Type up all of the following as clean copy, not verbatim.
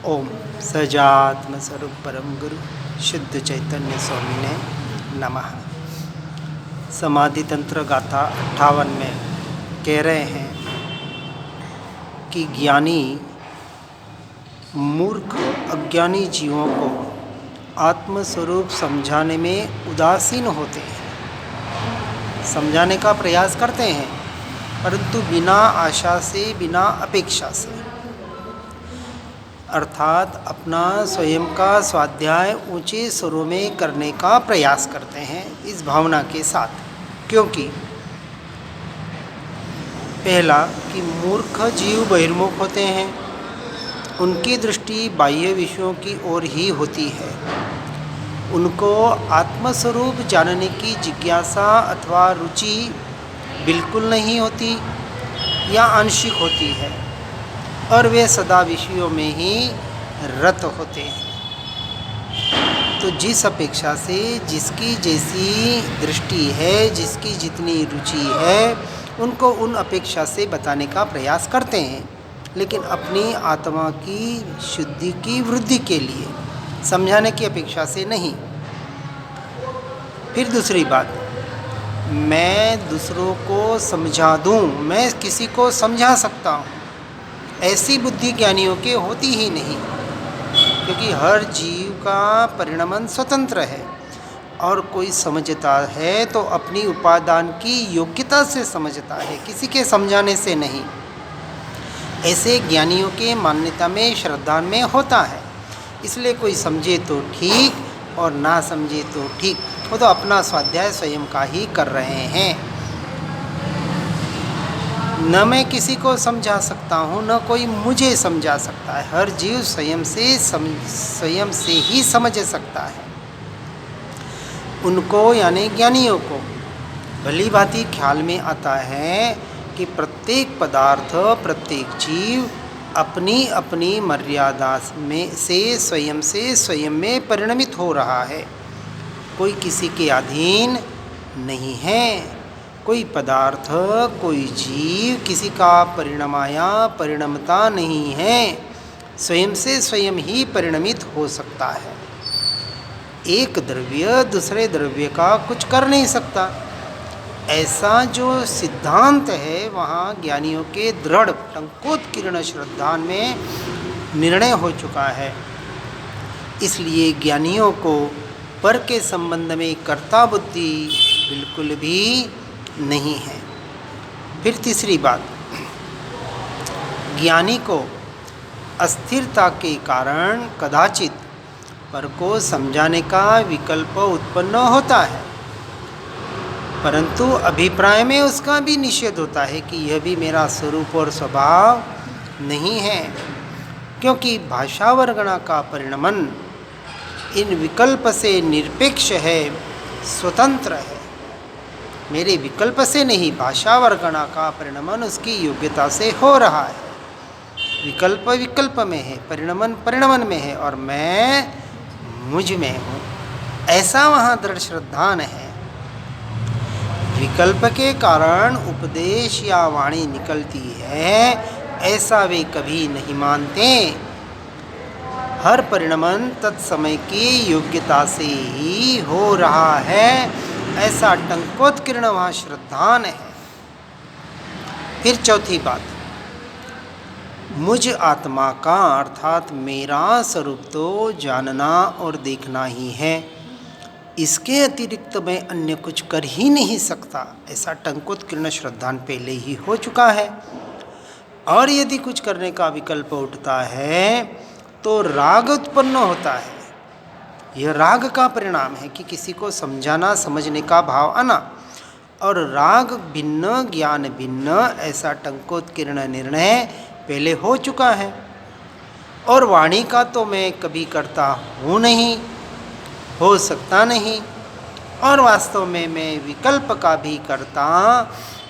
ओम सजात्म स्वरूप परम गुरु शुद्ध चैतन्य स्वामी ने नमः। समाधि तंत्र गाथा 58 में कह रहे हैं कि ज्ञानी मूर्ख अज्ञानी जीवों को आत्मस्वरूप समझाने में उदासीन होते हैं, समझाने का प्रयास करते हैं, परंतु बिना आशा से, बिना अपेक्षा से, अर्थात अपना स्वयं का स्वाध्याय ऊंचे स्वरों में करने का प्रयास करते हैं इस भावना के साथ। क्योंकि पहला कि मूर्ख जीव बहिर्मुख होते हैं, उनकी दृष्टि बाह्य विषयों की ओर ही होती है। उनको आत्मस्वरूप जानने की जिज्ञासा अथवा रुचि बिल्कुल नहीं होती या आंशिक होती है, और वे सदा विषयों में ही रत होते हैं। तो जिस अपेक्षा से जिसकी जैसी दृष्टि है, जिसकी जितनी रुचि है, उनको उन अपेक्षा से बताने का प्रयास करते हैं, लेकिन अपनी आत्मा की शुद्धि की वृद्धि के लिए समझाने की अपेक्षा से नहीं। फिर दूसरी बात, मैं दूसरों को समझा दूं, मैं किसी को समझा सकता हूं, ऐसी बुद्धि ज्ञानियों के होती ही नहीं। क्योंकि हर जीव का परिणमन स्वतंत्र है, और कोई समझता है तो अपनी उपादान की योग्यता से समझता है, किसी के समझाने से नहीं। ऐसे ज्ञानियों के मान्यता में, श्रद्धा में होता है। इसलिए कोई समझे तो ठीक और ना समझे तो ठीक, वो तो अपना स्वाध्याय स्वयं का ही कर रहे हैं। न मैं किसी को समझा सकता हूँ, न कोई मुझे समझा सकता है। हर जीव स्वयं से ही समझ सकता है। उनको यानी ज्ञानियों को भली भांति ख्याल में आता है कि प्रत्येक पदार्थ, प्रत्येक जीव अपनी अपनी मर्यादा में से स्वयं में परिणमित हो रहा है। कोई किसी के अधीन नहीं है। कोई पदार्थ, कोई जीव किसी का परिणमाया परिणमता नहीं है, स्वयं से स्वयं ही परिणमित हो सकता है। एक द्रव्य दूसरे द्रव्य का कुछ कर नहीं सकता, ऐसा जो सिद्धांत है वहाँ ज्ञानियों के दृढ़ टंकोत्कीर्ण श्रद्धा में निर्णय हो चुका है। इसलिए ज्ञानियों को पर के संबंध में कर्ता बुद्धि बिल्कुल भी नहीं है। फिर तीसरी बात, ज्ञानी को अस्थिरता के कारण कदाचित पर को समझाने का विकल्प उत्पन्न होता है, परंतु अभिप्राय में उसका भी निषेध होता है कि यह भी मेरा स्वरूप और स्वभाव नहीं है। क्योंकि भाषा वर्गणा का परिणमन इन विकल्प से निरपेक्ष है, स्वतंत्र है। मेरे विकल्प से नहीं, भाषा वर्गणा का परिणमन उसकी योग्यता से हो रहा है। विकल्प विकल्प में है, परिणमन में है, और मैं मुझ में हूँ, ऐसा वहाँ दृढ़ श्रद्धान है। विकल्प के कारण उपदेश या वाणी निकलती है, ऐसा वे कभी नहीं मानते। हर परिणमन तत्समय की योग्यता से ही हो रहा है, ऐसा टंकोत्कीर्ण वहाँ श्रद्धान है। फिर चौथी बात, मुझ आत्मा का अर्थात मेरा स्वरूप तो जानना और देखना ही है, इसके अतिरिक्त मैं अन्य कुछ कर ही नहीं सकता, ऐसा टंकोत्कीर्ण श्रद्धान पहले ही हो चुका है। और यदि कुछ करने का विकल्प उठता है तो राग उत्पन्न होता है। यह राग का परिणाम है कि किसी को समझाना, समझने का भाव आना, और राग भिन्न ज्ञान भिन्न, ऐसा टंकोत्कीर्ण निर्णय पहले हो चुका है। और वाणी का तो मैं कभी करता हूँ नहीं, हो सकता नहीं, और वास्तव में मैं विकल्प का भी करता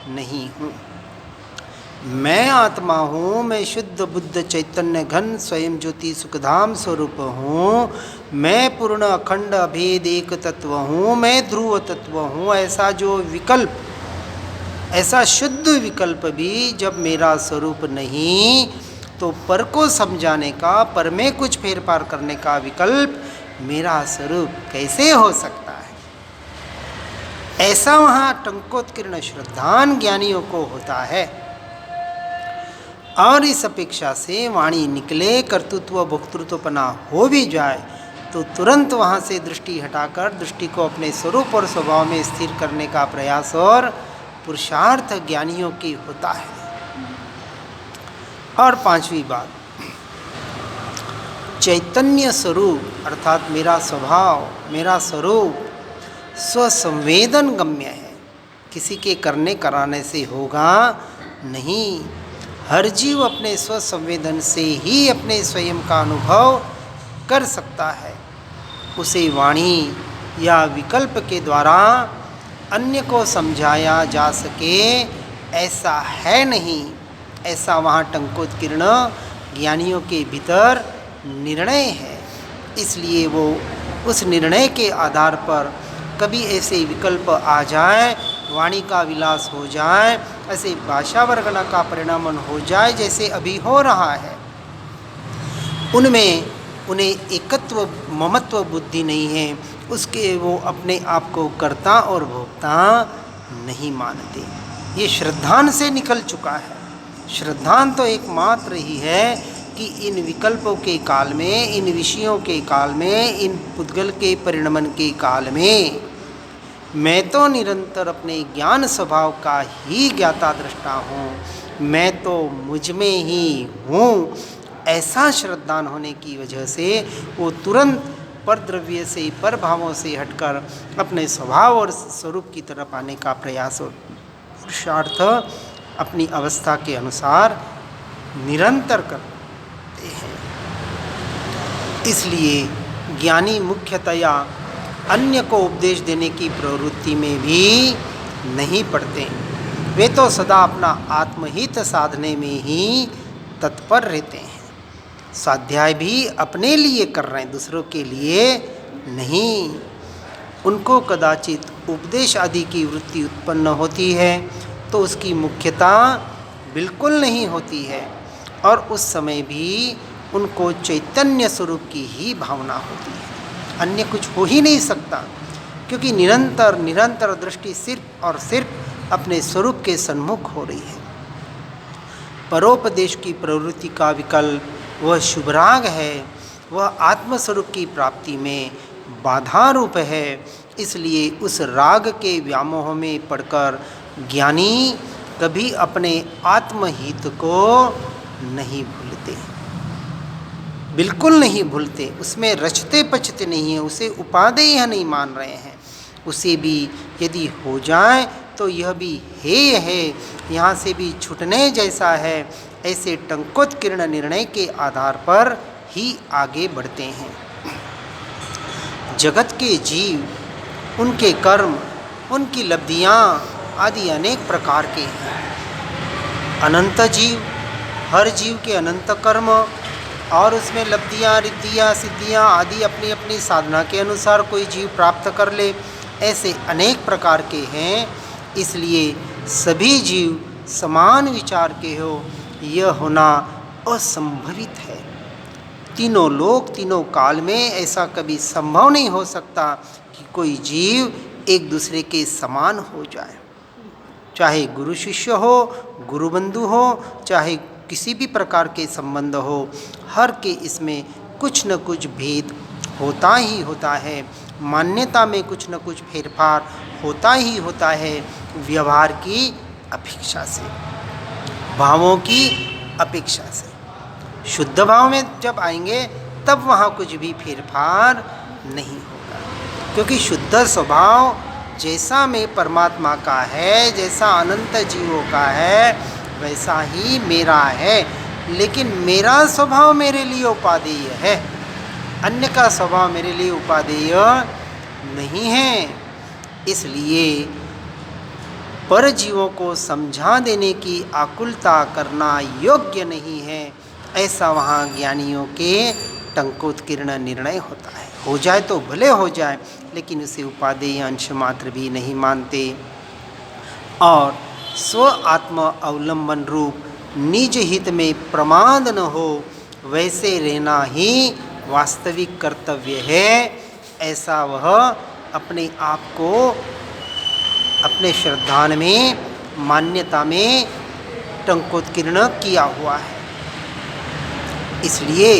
नहीं हूँ। मैं आत्मा हूँ, मैं शुद्ध बुद्ध चैतन्य घन स्वयं ज्योति सुखधाम स्वरूप हूँ, मैं पूर्ण अखंड अभेद एक तत्व हूँ, मैं ध्रुव तत्व हूँ। ऐसा जो विकल्प, ऐसा शुद्ध विकल्प भी जब मेरा स्वरूप नहीं, तो पर को समझाने का, पर में कुछ फेरफार करने का विकल्प मेरा स्वरूप कैसे हो सकता है? ऐसा वहाँ टंकोत्कीर्ण श्रद्धान ज्ञानियों को होता है। और इस अपेक्षा से वाणी निकले, कर्तृत्व भोक्तृत्वपना हो भी जाए तो तुरंत वहाँ से दृष्टि हटाकर दृष्टि को अपने स्वरूप और स्वभाव में स्थिर करने का प्रयास और पुरुषार्थ ज्ञानियों की होता है। और पांचवी बात, चैतन्य स्वरूप अर्थात मेरा स्वभाव, मेरा स्वरूप स्वसंवेदन गम्य है, किसी के करने कराने से होगा नहीं। हर जीव अपने स्वसंवेदन से ही अपने स्वयं का अनुभव कर सकता है। उसे वाणी या विकल्प के द्वारा अन्य को समझाया जा सके ऐसा है नहीं। ऐसा वहाँ टंकोत्कीर्ण ज्ञानियों के भीतर निर्णय है। इसलिए वो उस निर्णय के आधार पर कभी ऐसे विकल्प आ जाए, वाणी का विलास हो जाए, ऐसे भाषा वर्गना का परिणामन हो जाए जैसे अभी हो रहा है, उनमें उन्हें एकत्व ममत्व बुद्धि नहीं है, उसके वो अपने आप को कर्ता और भोक्ता नहीं मानते। ये श्रद्धान से निकल चुका है। श्रद्धान तो एकमात्र ही है कि इन विकल्पों के काल में, इन विषयों के काल में, इन पुद्गल के परिणमन के काल में मैं तो निरंतर अपने ज्ञान स्वभाव का ही ज्ञाता दृष्टा हूँ, मैं तो मुझ में ही हूँ। ऐसा श्रद्धान होने की वजह से वो तुरंत पर द्रव्य से, पर भावों से हटकर अपने स्वभाव और स्वरूप की तरफ आने का प्रयास और पुरुषार्थ अपनी अवस्था के अनुसार निरंतर करते हैं। इसलिए ज्ञानी मुख्यतया अन्य को उपदेश देने की प्रवृत्ति में भी नहीं पड़ते। वे तो सदा अपना आत्महित साधने में ही तत्पर रहते हैं। स्वाध्याय भी अपने लिए कर रहे हैं, दूसरों के लिए नहीं। उनको कदाचित उपदेश आदि की वृत्ति उत्पन्न होती है तो उसकी मुख्यता बिल्कुल नहीं होती है, और उस समय भी उनको चैतन्य स्वरूप की ही भावना होती है। अन्य कुछ हो ही नहीं सकता, क्योंकि निरंतर निरंतर दृष्टि सिर्फ और सिर्फ अपने स्वरूप के सन्मुख हो रही है। परोपदेश की प्रवृत्ति का विकल्प वह शुभराग है, वह आत्मस्वरूप की प्राप्ति में बाधा रूप है। इसलिए उस राग के व्यामोह में पड़कर ज्ञानी कभी अपने आत्महित को नहीं भूलते, बिल्कुल नहीं भूलते, उसमें रचते पचते नहीं हैं, उसे उपादेय नहीं मान रहे हैं। उसे भी यदि हो जाए तो यह भी हेय है, यहाँ से भी छूटने जैसा है, ऐसे टंकोत्कीर्ण निर्णय के आधार पर ही आगे बढ़ते हैं। जगत के जीव, उनके कर्म, उनकी लब्धियाँ आदि अनेक प्रकार के हैं। अनंत जीव, हर जीव के अनंत कर्म और उसमें लब्धियाँ, रिद्धियाँ, सिद्धियाँ आदि अपनी अपनी साधना के अनुसार कोई जीव प्राप्त कर ले, ऐसे अनेक प्रकार के हैं। इसलिए सभी जीव समान विचार के हो, यह होना असंभवित है। तीनों लोक, तीनों काल में ऐसा कभी संभव नहीं हो सकता कि कोई जीव एक दूसरे के समान हो जाए। चाहे गुरु शिष्य हो, गुरु बंधु हो, चाहे किसी भी प्रकार के संबंध हो, हर के इसमें कुछ न कुछ भेद होता ही होता है। मान्यता में कुछ न कुछ फेरफार होता ही होता है, व्यवहार की अपेक्षा से, भावों की अपेक्षा से। शुद्ध भाव में जब आएंगे तब वहाँ कुछ भी फेरफार नहीं होगा, क्योंकि शुद्ध स्वभाव जैसा में परमात्मा का है, जैसा अनंत जीवों का है, वैसा ही मेरा है। लेकिन मेरा स्वभाव मेरे लिए उपादेय है, अन्य का स्वभाव मेरे लिए उपादेय नहीं है। इसलिए पर जीवों को समझा देने की आकुलता करना योग्य नहीं है, ऐसा वहाँ ज्ञानियों के टंकोत्कीर्ण निर्णय होता है। हो जाए तो भले हो जाए, लेकिन उसे उपादेय अंश मात्र भी नहीं मानते और स्व आत्म अवलंबन रूप निज हित में प्रमाद न हो, वैसे रहना ही वास्तविक कर्तव्य है। ऐसा वह अपने आप को अपने श्रद्धान में, मान्यता में टंकोत्कीर्ण किया हुआ है। इसलिए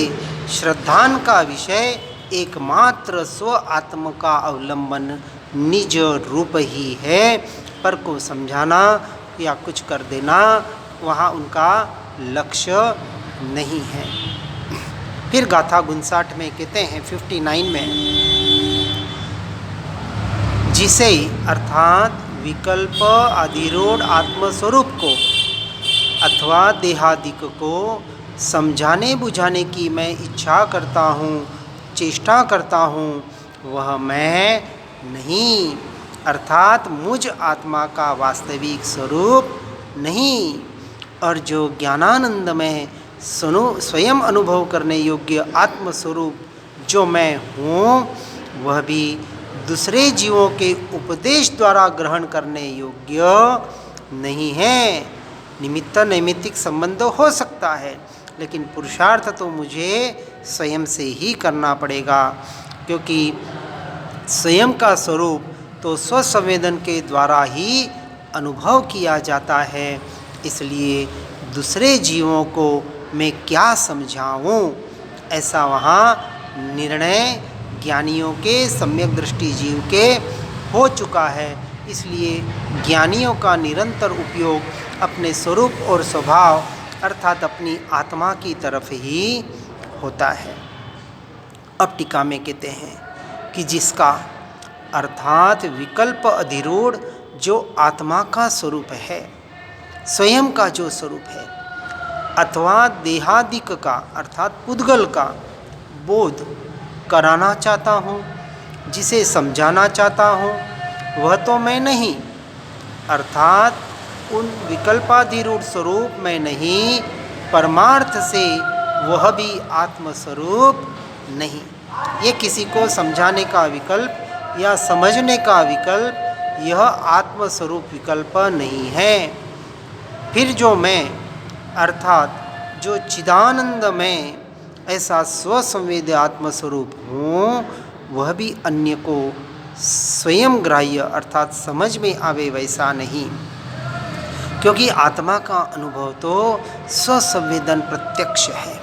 श्रद्धान का विषय एकमात्र स्व आत्म का अवलंबन निज रूप ही है। पर को समझाना या कुछ कर देना वहाँ उनका लक्ष्य नहीं है। फिर गाथा 59 में कहते हैं 59 में, जिसे अर्थात विकल्प अधिरूढ़ आत्मस्वरूप को अथवा देहादिक को समझाने बुझाने की मैं इच्छा करता हूँ, चेष्टा करता हूँ, वह मैं नहीं, अर्थात मुझ आत्मा का वास्तविक स्वरूप नहीं। और जो ज्ञानानंद में स्वयं अनुभव करने योग्य आत्मस्वरूप जो मैं हूँ, वह भी दूसरे जीवों के उपदेश द्वारा ग्रहण करने योग्य नहीं है। निमित्त नैमित्तिक संबंध हो सकता है, लेकिन पुरुषार्थ तो मुझे स्वयं से ही करना पड़ेगा, क्योंकि स्वयं का स्वरूप तो स्वसंवेदन के द्वारा ही अनुभव किया जाता है। इसलिए दूसरे जीवों को मैं क्या समझाऊं, ऐसा वहाँ निर्णय ज्ञानियों के, सम्यक दृष्टि जीव के हो चुका है। इसलिए ज्ञानियों का निरंतर उपयोग अपने स्वरूप और स्वभाव अर्थात अपनी आत्मा की तरफ ही होता है। अब टीका में कहते हैं कि जिसका अर्थात विकल्प अधिरूढ़ जो आत्मा का स्वरूप है, स्वयं का जो स्वरूप है, अथवा देहादिक का अर्थात पुद्गल का बोध कराना चाहता हूँ, जिसे समझाना चाहता हूँ, वह तो मैं नहीं, अर्थात उन विकल्पाधिरूढ़ स्वरूप मैं नहीं, परमार्थ से वह भी आत्मस्वरूप नहीं। ये किसी को समझाने का विकल्प या समझने का विकल्प, यह आत्मस्वरूप विकल्प नहीं है। फिर जो मैं अर्थात जो चिदानंद में ऐसा स्वसंवेद आत्मस्वरूप हूँ, वह भी अन्य को स्वयं ग्राह्य अर्थात समझ में आवे वैसा नहीं, क्योंकि आत्मा का अनुभव तो स्वसंवेदन प्रत्यक्ष है,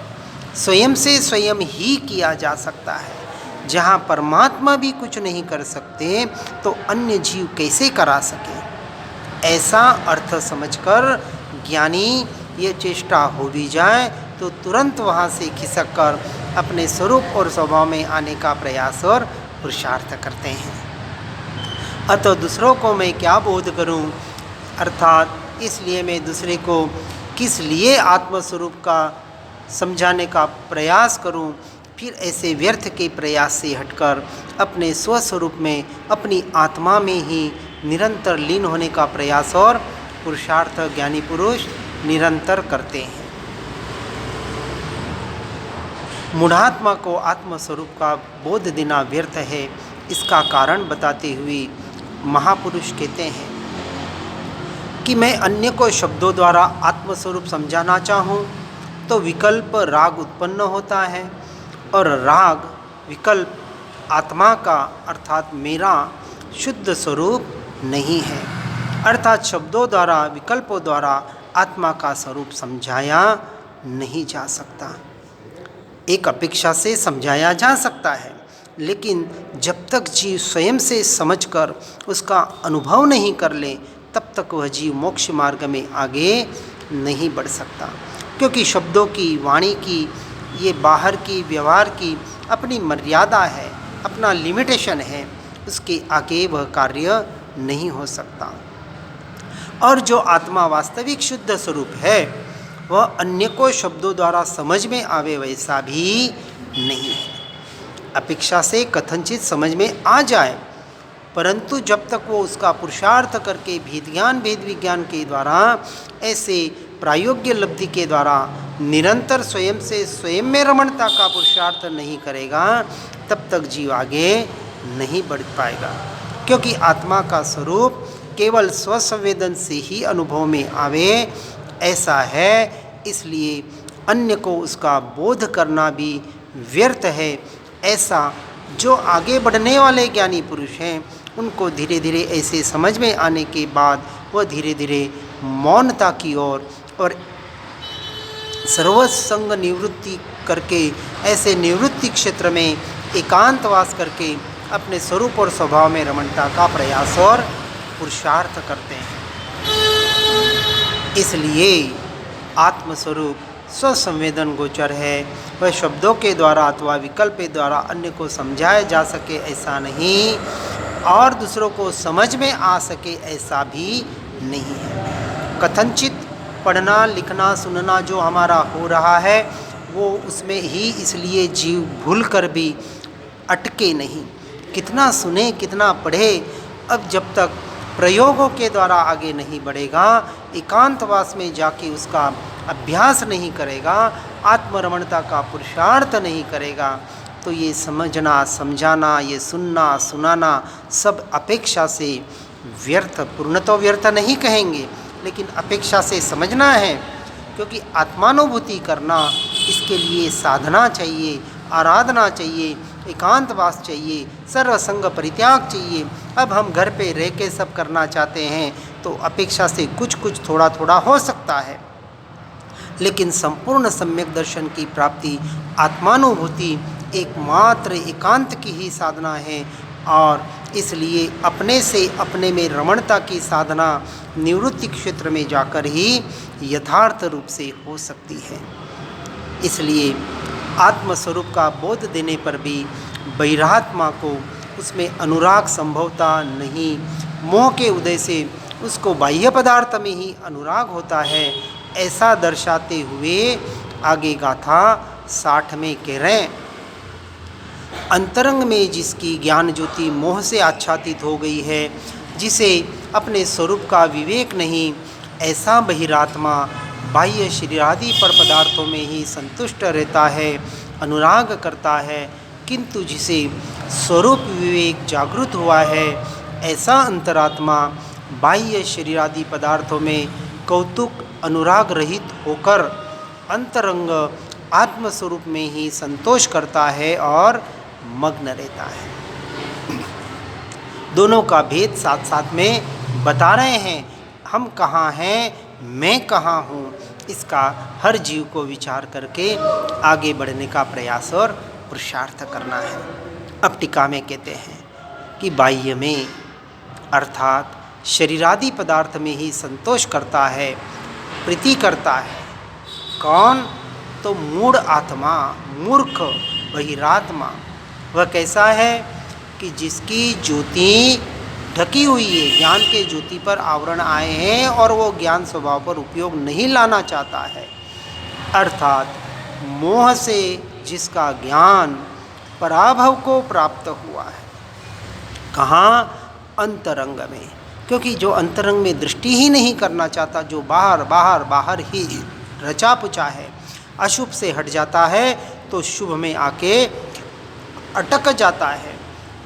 स्वयं से स्वयं ही किया जा सकता है। जहाँ परमात्मा भी कुछ नहीं कर सकते तो अन्य जीव कैसे करा सके, ऐसा अर्थ समझकर ज्ञानी ये चेष्टा हो भी जाए तो तुरंत वहाँ से खिसक कर अपने स्वरूप और स्वभाव में आने का प्रयास और पुरुषार्थ करते हैं। अतः दूसरों को मैं क्या बोध करूं, अर्थात इसलिए मैं दूसरे को किस लिए आत्मस्वरूप का समझाने का प्रयास करूं। फिर ऐसे व्यर्थ के प्रयास से हटकर अपने स्वस्वरूप में, अपनी आत्मा में ही निरंतर लीन होने का प्रयास और पुरुषार्थ ज्ञानी पुरुष निरंतर करते हैं। मूढ़ात्मा को आत्मस्वरूप का बोध देना व्यर्थ है, इसका कारण बताते हुए महापुरुष कहते हैं कि मैं अन्य को शब्दों द्वारा आत्मस्वरूप समझाना चाहूँ तो विकल्प राग उत्पन्न होता है, और राग विकल्प आत्मा का अर्थात मेरा शुद्ध स्वरूप नहीं है। अर्थात शब्दों द्वारा, विकल्पों द्वारा आत्मा का स्वरूप समझाया नहीं जा सकता। एक अपेक्षा से समझाया जा सकता है, लेकिन जब तक जीव स्वयं से समझकर उसका अनुभव नहीं कर ले, तब तक वह जीव मोक्ष मार्ग में आगे नहीं बढ़ सकता। क्योंकि शब्दों की, वाणी की, ये बाहर की, व्यवहार की अपनी मर्यादा है, अपना लिमिटेशन है, उसके आगे वह कार्य नहीं हो सकता। और जो आत्मा वास्तविक शुद्ध स्वरूप है, वह अन्य को शब्दों द्वारा समझ में आवे वैसा भी नहीं है। अपेक्षा से कथनचित समझ में आ जाए, परंतु जब तक वो उसका पुरुषार्थ करके भेद विज्ञान के द्वारा, ऐसे प्रायोग्य लब्धि के द्वारा निरंतर स्वयं से स्वयं में रमणता का पुरुषार्थ नहीं करेगा, तब तक जीव आगे नहीं बढ़ पाएगा। क्योंकि आत्मा का स्वरूप केवल स्वसंवेदन से ही अनुभव में आवे, ऐसा है, इसलिए अन्य को उसका बोध करना भी व्यर्थ है। ऐसा जो आगे बढ़ने वाले ज्ञानी पुरुष हैं, उनको धीरे धीरे ऐसे समझ में आने के बाद वह धीरे धीरे मौनता की ओर और सर्वसंग निवृत्ति करके, ऐसे निवृत्ति क्षेत्र में एकांतवास करके अपने स्वरूप और स्वभाव में रमणता का प्रयास और पुरुषार्थ करते हैं। इसलिए आत्मस्वरूप स्वसंवेदन गोचर है। वह शब्दों के द्वारा अथवा विकल्प के द्वारा अन्य को समझाया जा सके ऐसा नहीं, और दूसरों को समझ में आ सके ऐसा भी नहीं है। कथनचित पढ़ना लिखना सुनना जो हमारा हो रहा है, वो उसमें ही इसलिए जीव भूल कर भी अटके नहीं। कितना सुने कितना पढ़े, अब जब तक प्रयोगों के द्वारा आगे नहीं बढ़ेगा, एकांतवास में जाके उसका अभ्यास नहीं करेगा, आत्मरमणता का पुरुषार्थ नहीं करेगा, तो ये समझना समझाना, ये सुनना सुनाना सब अपेक्षा से व्यर्थ, पूर्ण तो व्यर्थ नहीं कहेंगे, लेकिन अपेक्षा से समझना है। क्योंकि आत्मानुभूति करना, इसके लिए साधना चाहिए, आराधना चाहिए, एकांतवास चाहिए, सर्वसंग परित्याग चाहिए। अब हम घर पे रह के सब करना चाहते हैं तो अपेक्षा से कुछ कुछ थोड़ा थोड़ा हो सकता है, लेकिन संपूर्ण सम्यक दर्शन की प्राप्ति, आत्मानुभूति एकमात्र एकांत की ही साधना है। और इसलिए अपने से अपने में रमणता की साधना निवृत्ति क्षेत्र में जाकर ही यथार्थ रूप से हो सकती है। इसलिए आत्मस्वरूप का बोध देने पर भी बहिरात्मा को उसमें अनुराग संभवता नहीं, मोह के उदय से उसको बाह्य पदार्थ में ही अनुराग होता है, ऐसा दर्शाते हुए आगे गाथा 60 में कह रहे हैं। अंतरंग में जिसकी ज्ञान ज्योति मोह से आच्छादित हो गई है, जिसे अपने स्वरूप का विवेक नहीं, ऐसा बहिरात्मा बाह्य शरीरादि पर पदार्थों में ही संतुष्ट रहता है, अनुराग करता है, किंतु जिसे स्वरूप विवेक जागृत हुआ है, ऐसा अंतरात्मा बाह्य शरीरादि पदार्थों में कौतुक अनुराग रहित होकर अंतरंग आत्मस्वरूप में ही संतोष करता है और मग्न रहता है। दोनों का भेद साथ साथ में बता रहे हैं। हम कहाँ हैं, मैं कहाँ हूँ, इसका हर जीव को विचार करके आगे बढ़ने का प्रयास और पुरुषार्थ करना है। अब टीका में कहते हैं कि बाह्य में अर्थात शरीरादि पदार्थ में ही संतोष करता है, प्रीति करता है। कौन? तो मूढ़ आत्मा, मूर्ख बहिरात्मा। वह कैसा है कि जिसकी ज्योति ढकी हुई है, ज्ञान के ज्योति पर आवरण आए हैं और वो ज्ञान स्वभाव पर उपयोग नहीं लाना चाहता है, अर्थात मोह से जिसका ज्ञान पराभव को प्राप्त हुआ है। कहाँ? अंतरंग में। क्योंकि जो अंतरंग में दृष्टि ही नहीं करना चाहता, जो बाहर बाहर बाहर ही रचा पुचा है, अशुभ से हट जाता है तो शुभ में आके अटक जाता है।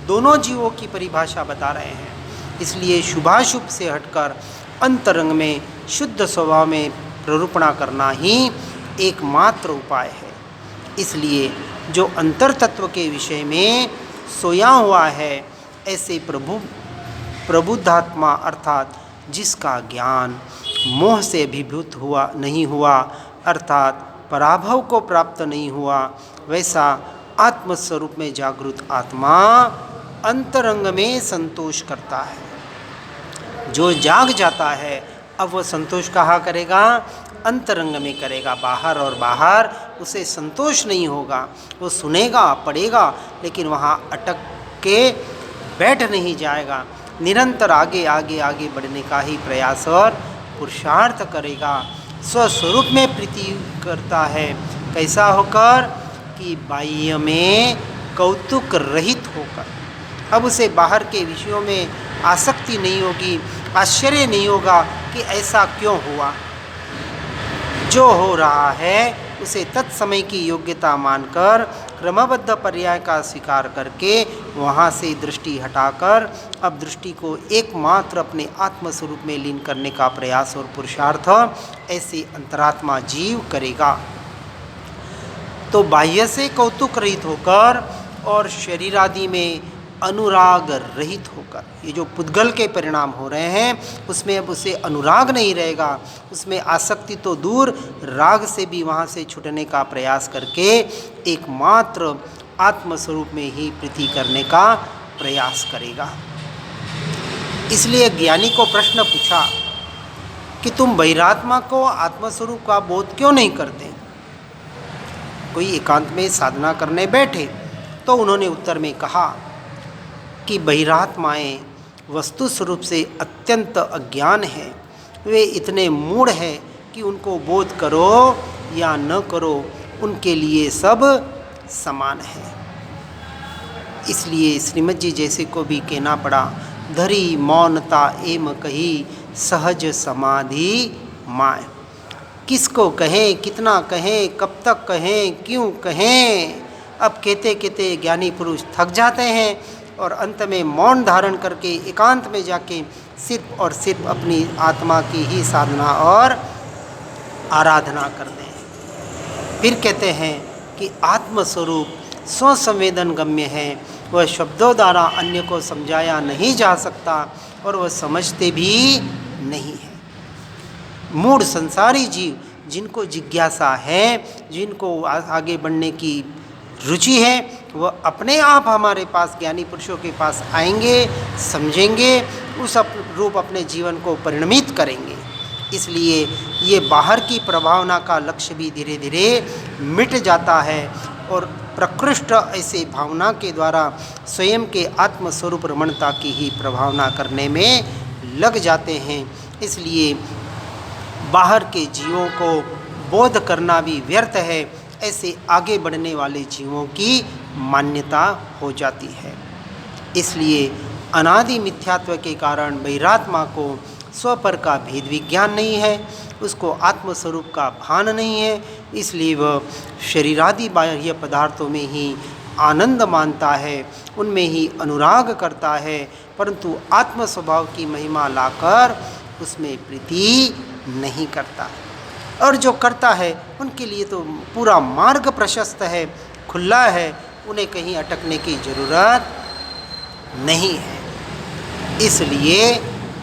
दोनों जीवों की परिभाषा बता रहे हैं। इसलिए शुभाशुभ से हटकर अंतरंग में शुद्ध स्वभाव में प्ररूपणा करना ही एकमात्र उपाय है। इसलिए जो अंतर तत्व के विषय में सोया हुआ है, ऐसे प्रबुद्धात्मा अर्थात जिसका ज्ञान मोह से अभिभूत हुआ नहीं हुआ, अर्थात पराभव को प्राप्त नहीं हुआ, वैसा आत्मस्वरूप में जागृत आत्मा अंतरंग में संतोष करता है। जो जाग जाता है, अब वह संतोष कहाँ करेगा? अंतरंग में करेगा। बाहर और बाहर उसे संतोष नहीं होगा। वो सुनेगा पढ़ेगा, लेकिन वहाँ अटक के बैठ नहीं जाएगा। निरंतर आगे आगे आगे बढ़ने का ही प्रयास और पुरुषार्थ करेगा। स्वस्वरूप में प्रीति करता है। कैसा होकर? कि बाह्य में कौतुक रहित होकर। अब उसे बाहर के विषयों में आसक्ति नहीं होगी, आश्चर्य नहीं होगा कि ऐसा क्यों हुआ। जो हो रहा है उसे तत्समय की योग्यता मानकर क्रमबद्ध पर्याय का स्वीकार करके वहाँ से दृष्टि हटाकर अब दृष्टि को एकमात्र अपने आत्मस्वरूप में लीन करने का प्रयास और पुरुषार्थ ऐसे अंतरात्मा जीव करेगा। तो बाह्य से कौतुक रहित होकर और शरीर आदि में अनुराग रहित होकर, ये जो पुद्गल के परिणाम हो रहे हैं उसमें अब उसे अनुराग नहीं रहेगा, उसमें आसक्ति तो दूर राग से भी वहाँ से छूटने का प्रयास करके एकमात्र आत्मस्वरूप में ही प्रीति करने का प्रयास करेगा। इसलिए ज्ञानी को प्रश्न पूछा कि तुम बहिरात्मा को आत्मस्वरूप का बोध क्यों नहीं करते? कोई एकांत में साधना करने बैठे तो उन्होंने उत्तर में कहा कि बहिरात्माएँ वस्तु स्वरूप से अत्यंत अज्ञान है, वे इतने मूढ़ हैं कि उनको बोध करो या न करो उनके लिए सब समान है। इसलिए श्रीमद जी जैसे को भी कहना पड़ा, धरी मौनता एम कही सहज समाधि माय। किसको कहें, कितना कहें, कब तक कहें, क्यों कहें? अब कहते कहते ज्ञानी पुरुष थक जाते हैं और अंत में मौन धारण करके एकांत में जाके सिर्फ और सिर्फ अपनी आत्मा की ही साधना और आराधना करते हैं। फिर कहते हैं कि आत्मस्वरूप स्वसंवेदन गम्य है, वह शब्दों द्वारा अन्य को समझाया नहीं जा सकता और वह समझते भी नहीं है। मूढ़ संसारी जीव जिनको जिज्ञासा है, जिनको आगे बढ़ने की रुचि है, वह अपने आप हमारे पास ज्ञानी पुरुषों के पास आएंगे, समझेंगे, उस रूप अपने जीवन को परिणमित करेंगे। इसलिए ये बाहर की प्रभावना का लक्ष्य भी धीरे धीरे मिट जाता है और प्रकृष्ट ऐसे भावना के द्वारा स्वयं के आत्मस्वरूप रमणता की ही प्रभावना करने में लग जाते हैं। इसलिए बाहर के जीवों को बोध करना भी व्यर्थ है, ऐसे आगे बढ़ने वाले जीवों की मान्यता हो जाती है। इसलिए अनादि मिथ्यात्व के कारण बहिरात्मा को स्वपर का भेद विज्ञान नहीं है, उसको आत्मस्वरूप का भान नहीं है, इसलिए वह शरीरादि बाह्य पदार्थों में ही आनंद मानता है, उनमें ही अनुराग करता है, परंतु आत्म स्वभाव की महिमा लाकर उसमें प्रीति नहीं करता। और जो करता है उनके लिए तो पूरा मार्ग प्रशस्त है, खुला है, उन्हें कहीं अटकने की ज़रूरत नहीं है। इसलिए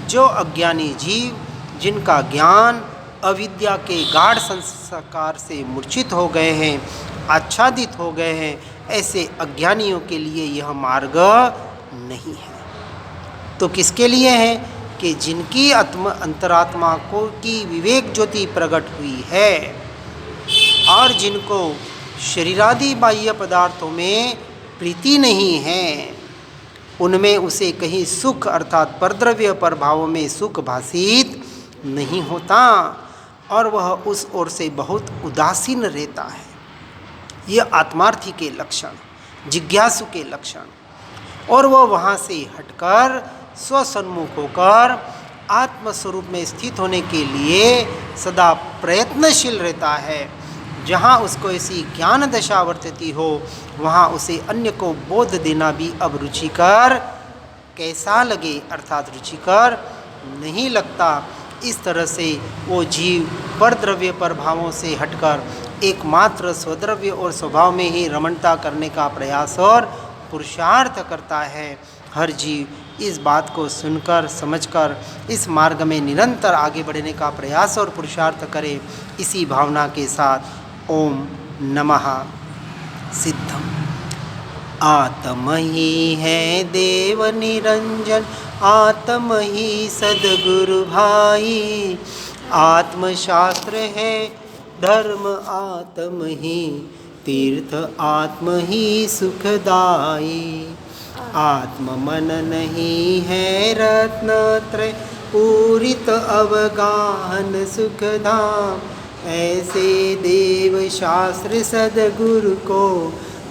जो अज्ञानी जीव जिनका ज्ञान अविद्या के गाढ़ संस्कार से मूर्छित हो गए हैं, आच्छादित हो गए हैं, ऐसे अज्ञानियों के लिए यह मार्ग नहीं है। तो किसके लिए है? कि जिनकी अंतरात्मा को की विवेक ज्योति प्रकट हुई है और जिनको शरीरादि बाह्य पदार्थों में प्रीति नहीं है, उनमें उसे कहीं सुख अर्थात परद्रव्य प्रभावों में सुख भासित नहीं होता और वह उस ओर से बहुत उदासीन रहता है। यह आत्मार्थी के लक्षण, जिज्ञासु के लक्षण। और वह वहाँ से हटकर स्वसन्मुख होकर आत्मस्वरूप में स्थित होने के लिए सदा प्रयत्नशील रहता है। जहाँ उसको ऐसी ज्ञान दशा वर्तती हो वहाँ उसे अन्य को बोध देना भी अब रुचिकर कैसा लगे अर्थात रुचिकर नहीं लगता। इस तरह से वो जीव परद्रव्य प्रभावों से हटकर एकमात्र स्वद्रव्य और स्वभाव में ही रमणता करने का प्रयास और पुरुषार्थ करता है। हर जीव इस बात को सुनकर समझकर इस मार्ग में निरंतर आगे बढ़ने का प्रयास और पुरुषार्थ करे। इसी भावना के साथ ओम नमः सिद्धम। आत्म ही है देव निरंजन, आत्म ही सद्गुरु भाई, आत्मशास्त्र है धर्म, आत्म ही तीर्थ, आत्म ही सुखदाई। आत्म मन नहीं है रत्नत्रय, पूरित अवगाहन सुखधाम। ऐसे देव शास्त्र सद्गुरु को,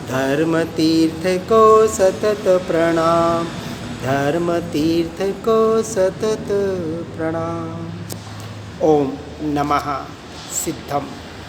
धर्म तीर्थ को सतत प्रणाम, धर्म तीर्थ को सतत प्रणाम। ओम नमः सिद्धम।